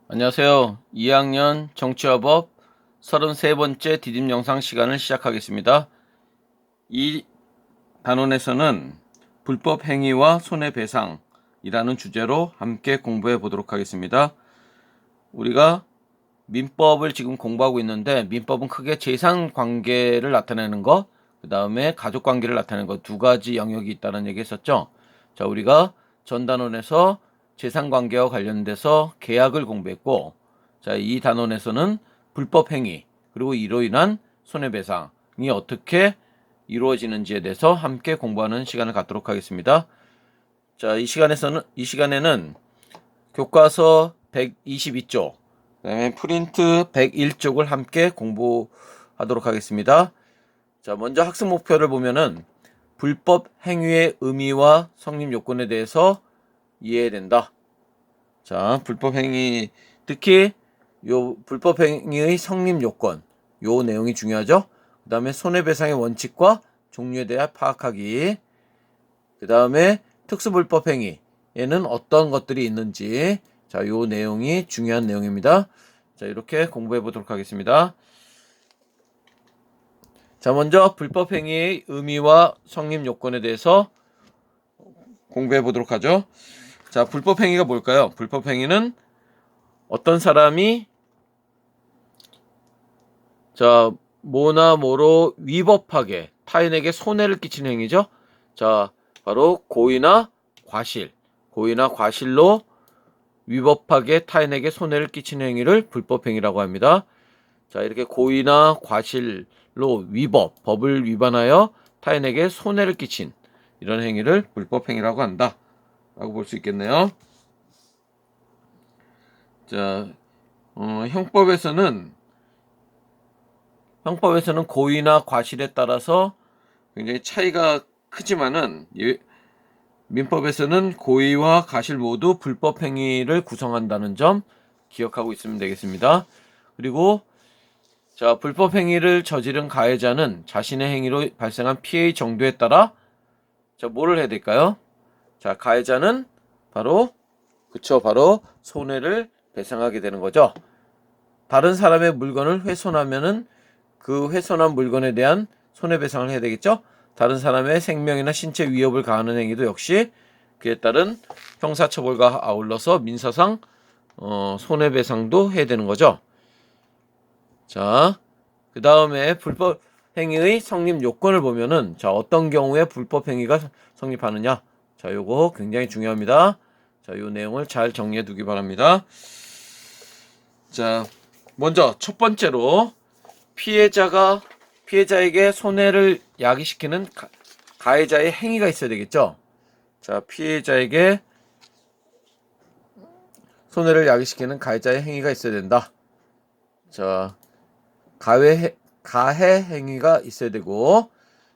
안녕하세요. 2학년 정치화법 33번째 디딤 영상 시간을 시작하겠습니다. 이 단원에서는 불법 행위와 손해배상이라는 주제로 함께 공부해 보도록 하겠습니다. 우리가 민법을 지금 공부하고 있는데, 민법은 크게 재산관계를 나타내는 것, 그 다음에 가족관계를 나타내는 것, 두 가지 영역이 있다는 얘기 했었죠. 자, 우리가 전 단원에서 재산관계와 관련돼서 계약을 공부했고, 자, 이 단원에서는 불법행위, 그리고 이로 인한 손해배상이 어떻게 이루어지는지에 대해서 함께 공부하는 시간을 갖도록 하겠습니다. 자, 이 시간에는 교과서 122쪽, 그다음에 프린트 101쪽을 함께 공부하도록 하겠습니다. 자, 먼저 학습 목표를 보면은 불법 행위의 의미와 성립 요건에 대해서 이해해야 된다. 자, 불법 행위, 특히 요 불법 행위의 성립 요건, 요 내용이 중요하죠. 그 다음에 손해배상의 원칙과 종류에 대해 파악하기. 그 다음에 특수불법 행위에는 어떤 것들이 있는지, 자, 요 내용이 중요한 내용입니다. 자, 이렇게 공부해 보도록 하겠습니다. 자, 먼저 불법 행위의 의미와 성립 요건에 대해서 공부해 보도록 하죠. 자, 불법 행위가 뭘까요? 불법 행위는 어떤 사람이 뭐나 뭐로 위법하게 타인에게 손해를 끼치는 행위죠. 자, 바로 고의나 과실로 위법하게 타인에게 손해를 끼치는 행위를 불법행위라고 합니다. 자, 이렇게 고의나 과실로 법을 위반하여 타인에게 손해를 끼친 이런 행위를 불법행위라고 한다 라고 볼 수 있겠네요. 자, 형법에서는 고의나 과실에 따라서 굉장히 차이가 크지만은, 민법에서는 고의와 과실 모두 불법 행위를 구성한다는 점 기억하고 있으면 되겠습니다. 그리고 자, 불법 행위를 저지른 가해자는 자신의 행위로 발생한 피해의 정도에 따라 뭐를 해야 될까요? 자, 가해자는 바로 손해를 배상하게 되는 거죠. 다른 사람의 물건을 훼손하면은 그 훼손한 물건에 대한 손해배상을 해야 되겠죠. 다른 사람의 생명이나 신체 위협을 가하는 행위도 역시 그에 따른 형사처벌과 아울러서 민사상 손해배상도 해야 되는 거죠. 자, 그 다음에 불법 행위의 성립 요건을 보면은, 자, 어떤 경우에 불법 행위가 성립하느냐. 자, 요거 굉장히 중요합니다. 자, 요 내용을 잘 정리해 두기 바랍니다. 자, 먼저 첫 번째로 피해자에게 손해를 야기시키는 가해자의 행위가 있어야 되겠죠. 자, 피해자에게 손해를 야기시키는 가해자의 행위가 있어야 된다. 자, 가해 행위가 있어야 되고,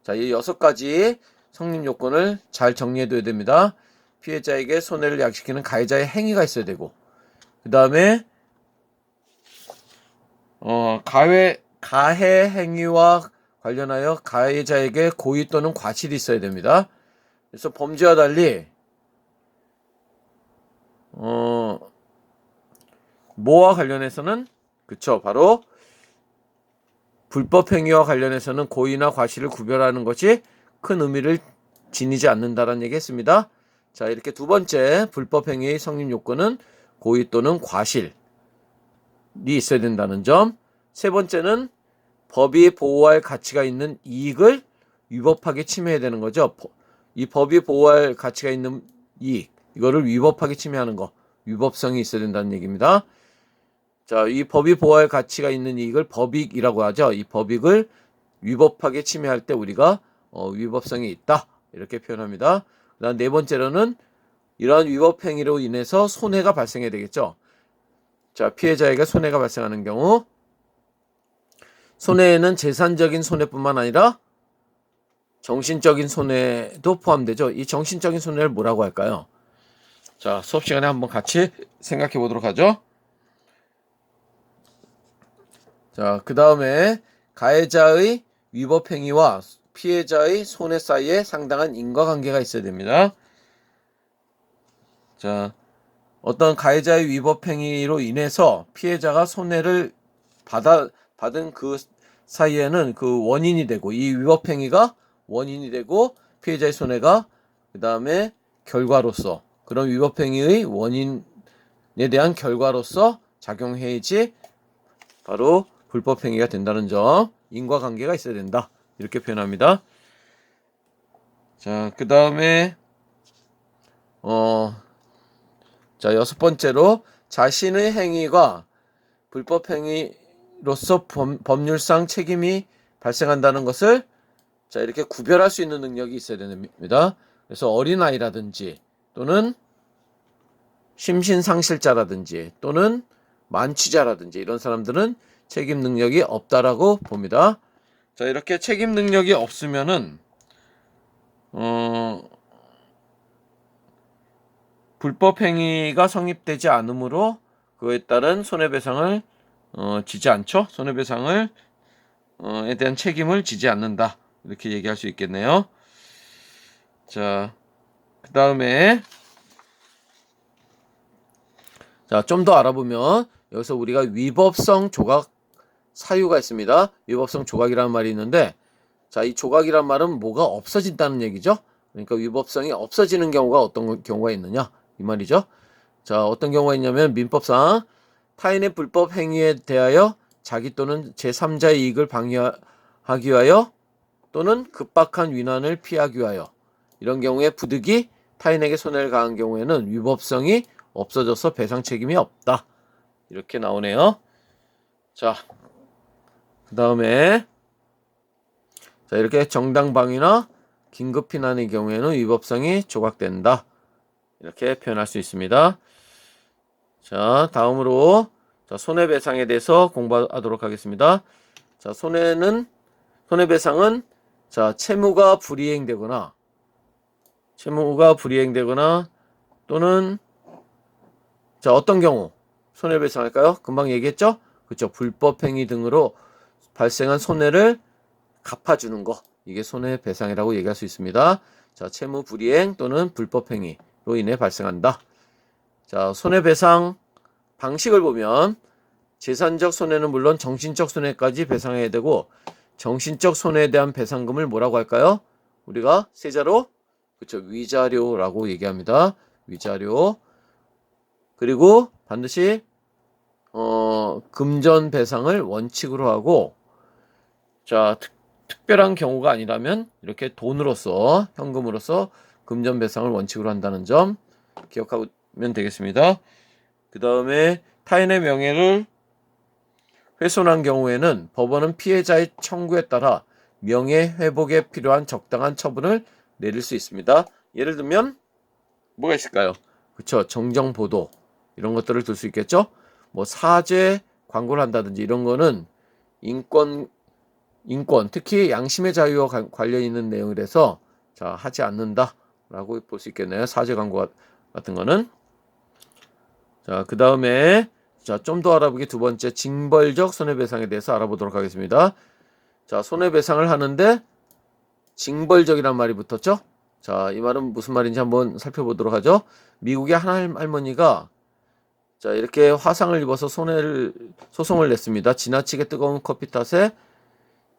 자, 이 6가지 성립 요건을 잘 정리해 둬야 됩니다. 피해자에게 손해를 야기시키는 가해자의 행위가 있어야 되고, 그 다음에 가해 행위와 관련하여 가해자에게 고의 또는 과실이 있어야 됩니다. 그래서 범죄와 달리 뭐와 관련해서는, 그쵸, 바로 불법 행위와 관련해서는 고의나 과실을 구별하는 것이 큰 의미를 지니지 않는다라는 얘기 했습니다. 자, 이렇게 두 번째 불법 행위의 성립 요건은 고의 또는 과실이 있어야 된다는 점. 세 번째는 법이 보호할 가치가 있는 이익을 위법하게 침해해야 되는 거죠. 이 법이 보호할 가치가 있는 이익, 이거를 위법하게 침해하는 거, 위법성이 있어야 된다는 얘기입니다. 자, 이 법이 보호할 가치가 있는 이익을 법익이라고 하죠. 이 법익을 위법하게 침해할 때 우리가 위법성이 있다, 이렇게 표현합니다. 그다음 네 번째로는 이러한 위법 행위로 인해서 손해가 발생해야 되겠죠. 자, 피해자에게 손해가 발생하는 경우, 손해에는 재산적인 손해뿐만 아니라 정신적인 손해도 포함되죠. 이 정신적인 손해를 뭐라고 할까요? 자, 수업 시간에 한번 같이 생각해 보도록 하죠. 자, 그 다음에 가해자의 위법 행위와 피해자의 손해 사이에 상당한 인과관계가 있어야 됩니다. 자, 어떤 가해자의 위법 행위로 인해서 피해자가 손해를 받은 그 사이에는 그 원인이 되고, 이 위법 행위가 원인이 되고, 피해자의 손해가 그 다음에 결과로서, 그런 위법 행위의 원인에 대한 결과로서 작용해야지 바로 불법 행위가 된다는 점, 인과관계가 있어야 된다, 이렇게 표현합니다. 자, 그 다음에 자, 여섯 번째로 자신의 행위가 불법 행위로서 법률상 책임이 발생한다는 것을 자, 이렇게 구별할 수 있는 능력이 있어야 됩니다. 그래서 어린아이라든지 또는 심신상실자라든지 또는 만취자라든지 이런 사람들은 책임 능력이 없다라고 봅니다. 자, 이렇게 책임 능력이 없으면은 불법 행위가 성립되지 않으므로 그에 따른 손해배상을 지지 않죠. 손해배상을 에 대한 책임을 지지 않는다, 이렇게 얘기할 수 있겠네요. 자, 그 다음에 자, 좀 더 알아보면 여기서 우리가 위법성 조각 사유가 있습니다. 위법성 조각이라는 말이 있는데, 자, 이 조각이란 말은 뭐가 없어진다는 얘기죠. 그러니까 위법성이 없어지는 경우가 어떤 경우가 있느냐, 이 말이죠. 자, 어떤 경우가 있냐면 민법상 타인의 불법 행위에 대하여 자기 또는 제3자의 이익을 방해하기 위하여 또는 급박한 위난을 피하기 위하여, 이런 경우에 부득이 타인에게 손해를 가한 경우에는 위법성이 없어져서 배상 책임이 없다, 이렇게 나오네요. 자, 그 다음에 자, 이렇게 정당방위나 긴급피난의 경우에는 위법성이 조각된다, 이렇게 표현할 수 있습니다. 자, 다음으로 자, 손해배상에 대해서 공부하도록 하겠습니다. 자, 손해배상은 자, 채무가 불이행되거나 또는 자, 어떤 경우 손해배상할까요? 금방 얘기했죠? 그렇죠. 불법행위 등으로 발생한 손해를 갚아주는 거, 이게 손해배상이라고 얘기할 수 있습니다. 자, 채무 불이행 또는 불법행위로 인해 발생한다. 자, 손해배상 방식을 보면 재산적 손해는 물론 정신적 손해까지 배상해야 되고, 정신적 손해에 대한 배상금을 뭐라고 할까요? 우리가 세자로 그렇죠, 위자료라고 얘기합니다. 위자료. 그리고 반드시 금전 배상을 원칙으로 하고, 자, 특별한 경우가 아니라면 이렇게 돈으로서, 현금으로서 금전 배상을 원칙으로 한다는 점 기억하면 되겠습니다. 그 다음에 타인의 명예를 훼손한 경우에는 법원은 피해자의 청구에 따라 명예 회복에 필요한 적당한 처분을 내릴 수 있습니다. 예를 들면 뭐가 있을까요? 그렇죠, 정정보도, 이런 것들을 들 수 있겠죠. 뭐 사죄 광고를 한다든지 이런 거는 인권 특히 양심의 자유와 관련 있는 내용이라서 자, 하지 않는다라고 볼 수 있겠네요. 사죄 광고 같은 거는. 자, 그 다음에 자, 좀 더 알아보기 두 번째, 징벌적 손해배상에 대해서 알아보도록 하겠습니다. 자, 손해배상을 하는데 징벌적이란 말이 붙었죠. 자, 이 말은 무슨 말인지 한번 살펴보도록 하죠. 미국의 한 할머니가 자, 이렇게 화상을 입어서 소송을 냈습니다. 지나치게 뜨거운 커피 탓에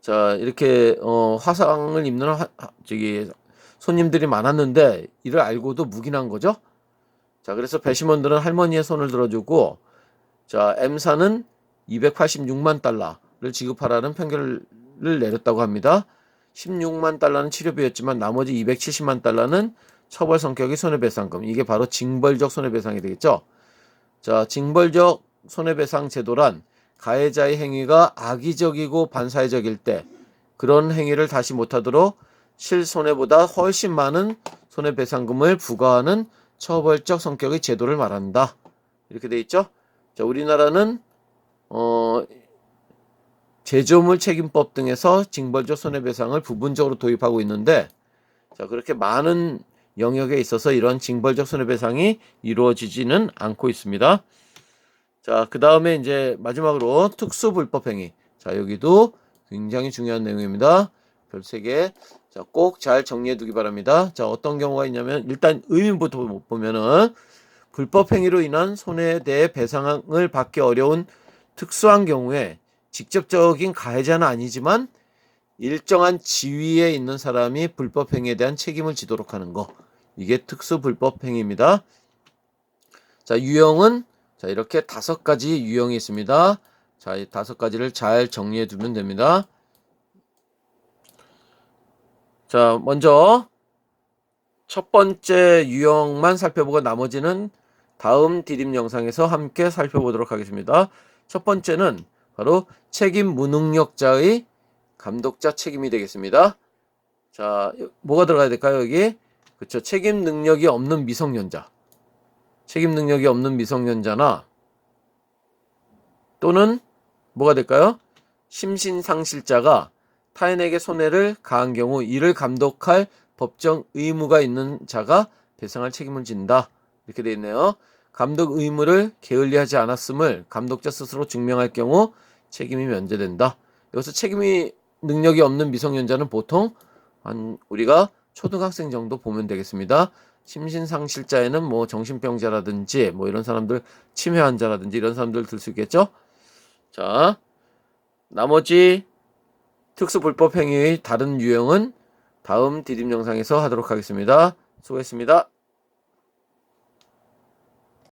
자, 이렇게 화상을 입는 손님들이 많았는데 이를 알고도 묵인한 거죠. 자, 그래서 배심원들은 할머니의 손을 들어주고 자, M사는 286만 달러를 지급하라는 판결을 내렸다고 합니다. 16만 달러는 치료비였지만 나머지 270만 달러는 처벌 성격의 손해배상금, 이게 바로 징벌적 손해배상이 되겠죠. 자, 징벌적 손해배상 제도란 가해자의 행위가 악의적이고 반사회적일 때 그런 행위를 다시 못하도록 실손해보다 훨씬 많은 손해배상금을 부과하는 처벌적 성격의 제도를 말한다, 이렇게 돼 있죠. 자, 우리나라는 제조물 책임법 등에서 징벌적 손해배상을 부분적으로 도입하고 있는데, 자, 그렇게 많은 영역에 있어서 이런 징벌적 손해배상이 이루어지지는 않고 있습니다. 자, 그 다음에 이제 마지막으로 특수불법행위. 자, 여기도 굉장히 중요한 내용입니다. 별 3개. 자, 꼭 잘 정리해 두기 바랍니다. 자, 어떤 경우가 있냐면 일단 의미부터 보면은 불법 행위로 인한 손해에 대해 배상을 받기 어려운 특수한 경우에 직접적인 가해자는 아니지만 일정한 지위에 있는 사람이 불법 행위에 대한 책임을 지도록 하는 거. 이게 특수 불법 행위입니다. 자, 유형은 자, 이렇게 5가지 유형이 있습니다. 자, 이 5가지를 잘 정리해 두면 됩니다. 자, 먼저 첫 번째 유형만 살펴보고 나머지는 다음 디딤 영상에서 함께 살펴보도록 하겠습니다. 첫 번째는 바로 책임 무능력자의 감독자 책임이 되겠습니다. 자, 뭐가 들어가야 될까요, 여기? 그쵸. 책임 능력이 없는 미성년자. 책임 능력이 없는 미성년자나 또는 뭐가 될까요? 심신상실자가 타인에게 손해를 가한 경우 이를 감독할 법정 의무가 있는 자가 배상할 책임을 진다. 이렇게 되어 있네요. 감독 의무를 게을리하지 않았음을 감독자 스스로 증명할 경우 책임이 면제된다. 여기서 책임이 능력이 없는 미성년자는 보통 우리가 초등학생 정도 보면 되겠습니다. 심신상실자에는 뭐 정신병자라든지 뭐 이런 사람들, 치매 환자라든지 이런 사람들 들 수 있겠죠. 자, 나머지 특수불법 행위의 다른 유형은 다음 디딤 영상에서 하도록 하겠습니다. 수고했습니다.